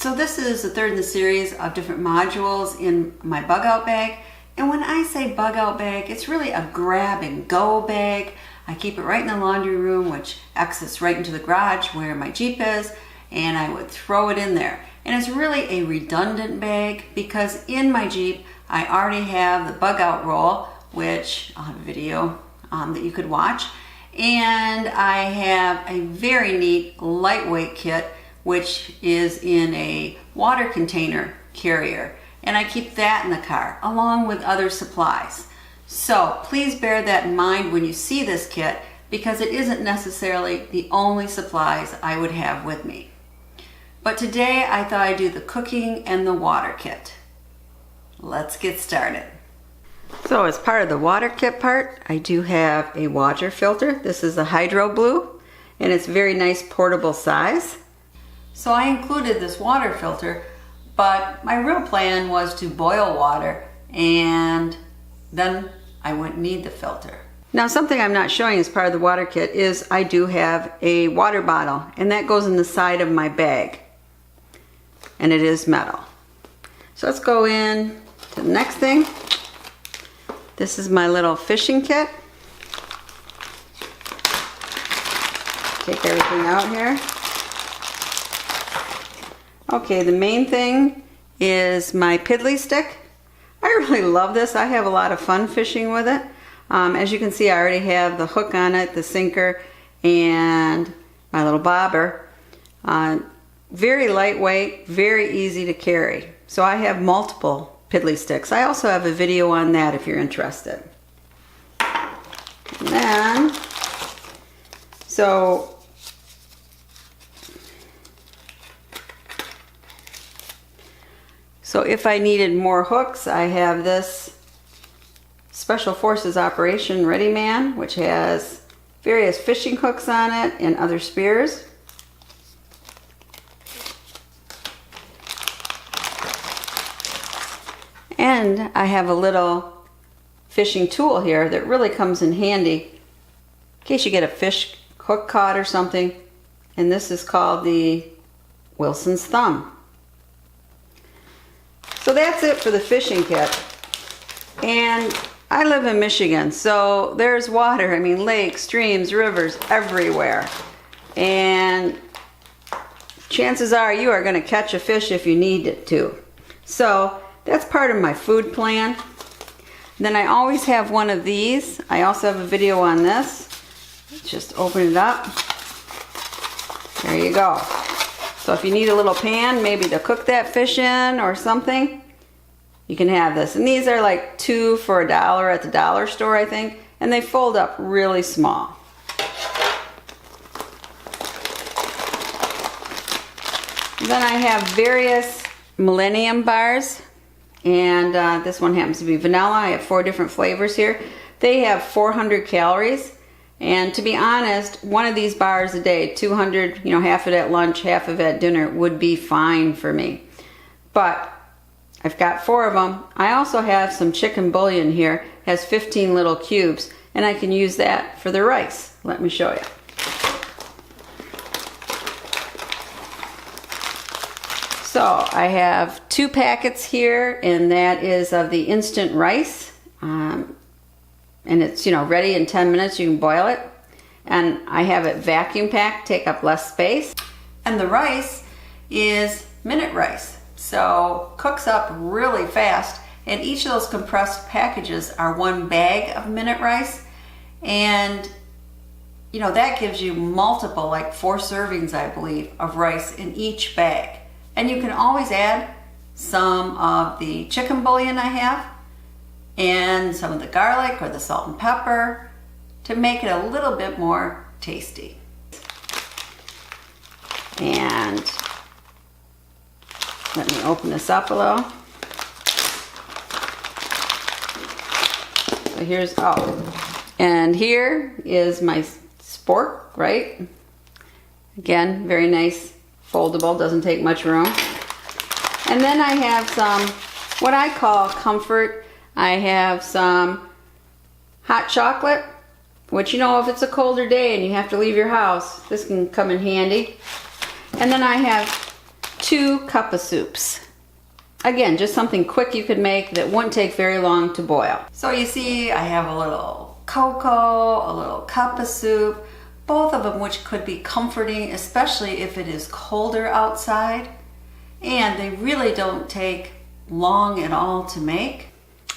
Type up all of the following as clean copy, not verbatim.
So this is the third in the series of different modules in my bug out bag. And when I say bug out bag, it's really a grab and go bag. I keep it right in the laundry room, which exits right into the garage where my Jeep is, and I would throw it in there. And it's really a redundant bag because in my Jeep, I already have the bug out roll, which I'll have a video that you could watch. And I have a very neat lightweight kit, which is in a water container carrier. And I keep that in the car along with other supplies. So please bear that in mind when you see this kit, because it isn't necessarily the only supplies I would have with me. But today I thought I'd do the cooking and the water kit. Let's get started. So as part of the water kit part, I do have a water filter. This is a Hydro Blue, and it's very nice portable size. So I included this water filter, but my real plan was to boil water and then I wouldn't need the filter. Now something I'm not showing as part of the water kit is I do have a water bottle, and that goes in the side of my bag, and it is metal. So let's go in to the next thing. This is my little fishing kit. Take everything out here. Okay, the main thing is my piddly stick. I really love this. I have a lot of fun fishing with it. As you can see, I already have the hook on it, the sinker, and my little bobber. Very lightweight, very easy to carry. So I have multiple piddly sticks. I also have a video on that if you're interested. And then, so if I needed more hooks, I have this Special Forces Operation Ready Man, which has various fishing hooks on it and other spears. And I have a little fishing tool here that really comes in handy in case you get a fish hook caught or something. And this is called the Wilson's Thumb. So that's it for the fishing kit. And I live in Michigan, so there's water. I mean, lakes, streams, rivers, everywhere. And chances are you are going to catch a fish if you need it to. So that's part of my food plan. Then I always have one of these. I also have a video on this. Just open it up. There you go. So if you need a little pan, maybe to cook that fish in or something, you can have this. And these are like 2 for $1 at the dollar store, I think. And they fold up really small. Then I have various Millennium bars. And this one happens to be vanilla. I have 4 different flavors here. They have 400 calories. And to be honest, one of these bars a day, 200, half of it at lunch, half of it at dinner, would be fine for me. But I've got 4 of them. I also have some chicken bouillon here. It has 15 little cubes, and I can use that for the rice. Let me show you. So I have 2 packets here, and that is of the instant rice. And it's, ready in 10 minutes. You can boil it. And I have it vacuum packed, take up less space. And the rice is minute rice. So cooks up really fast. And each of those compressed packages are 1 bag of minute rice. And, that gives you multiple, like 4 servings, I believe, of rice in each bag. And you can always add some of the chicken bouillon I have and some of the garlic or the salt and pepper to make it a little bit more tasty. And let me open this up a little. So and here is my spork, right? Again, very nice, foldable, doesn't take much room. And then I have some, what I call comfort. I have some hot chocolate, which if it's a colder day and you have to leave your house, this can come in handy. And then I have 2 cup of soups. Again, just something quick you could make that wouldn't take very long to boil. So you see, I have a little cocoa, a little cup of soup, both of them which could be comforting, especially if it is colder outside. And they really don't take long at all to make.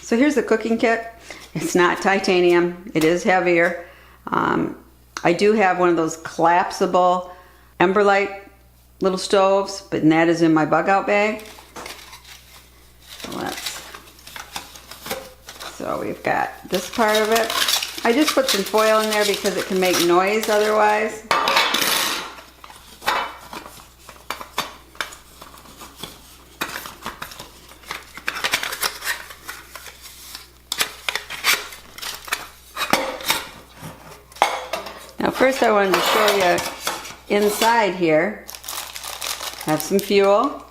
So here's the cooking kit. It's not titanium, it is heavier. I do have one of those collapsible Emberlight little stoves, but that is in my bug out bag. So we've got this part of it. I just put some foil in there because it can make noise otherwise. Now first I wanted to show you inside here. I have some fuel.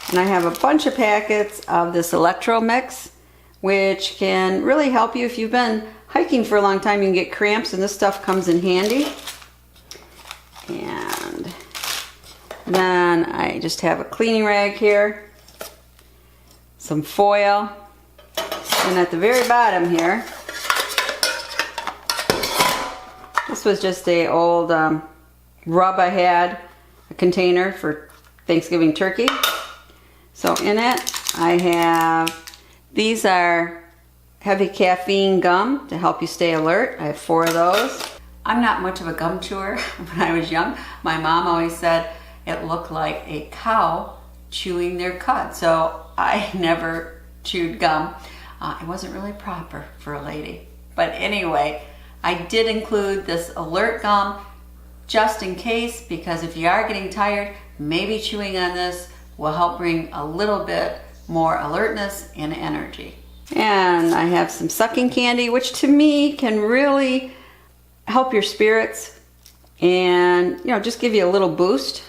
And I have a bunch of packets of this electro mix, which can really help you if you've been hiking for a long time. You can get cramps, and this stuff comes in handy. And then I just have a cleaning rag here, some foil, and at the very bottom here, this was just a old rub I had, a container for Thanksgiving turkey. So in it, I have, these are heavy caffeine gum to help you stay alert. I have 4 of those. I'm not much of a gum chewer. When I was young, my mom always said it looked like a cow chewing their cud. So I never chewed gum. It wasn't really proper for a lady. But anyway, I did include this alert gum just in case, because if you are getting tired, maybe chewing on this will help bring a little bit more alertness and energy. And I have some sucking candy, which to me can really help your spirits and, just give you a little boost.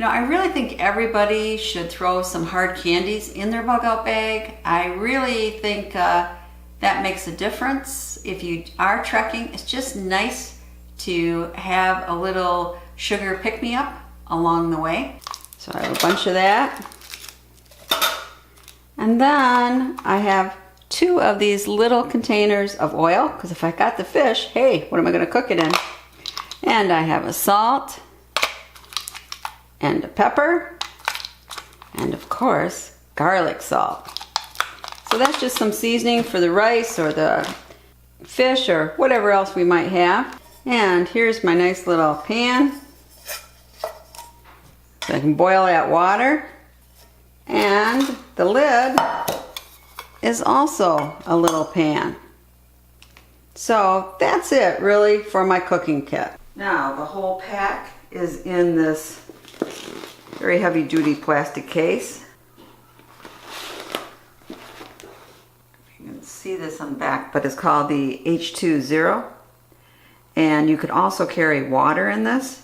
I really think everybody should throw some hard candies in their bug out bag. I really think that makes a difference. If you are trekking, it's just nice to have a little sugar pick-me-up along the way. So I have a bunch of that. And then I have 2 of these little containers of oil, because if I got the fish, hey, what am I going to cook it in? And I have a salt and a pepper and of course garlic salt. So that's just some seasoning for the rice or the fish or whatever else we might have. And here's my nice little pan. So I can boil that water. And the lid is also a little pan. So that's it really for my cooking kit. Now the whole pack is in this very heavy duty plastic case. You can see this on the back, but it's called the H20. And you could also carry water in this,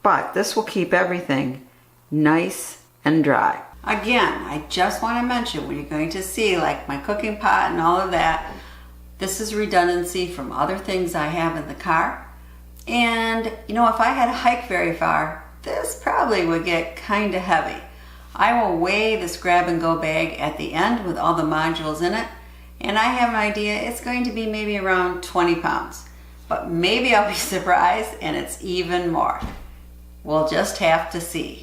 but this will keep everything nice and dry. Again, I just want to mention, when you're going to see like my cooking pot and all of that, this is redundancy from other things I have in the car. And if I had to hike very far, this probably would get kind of heavy. I will weigh this grab and go bag at the end with all the modules in it, and I have an idea it's going to be maybe around 20 pounds. But maybe I'll be surprised and it's even more. We'll just have to see.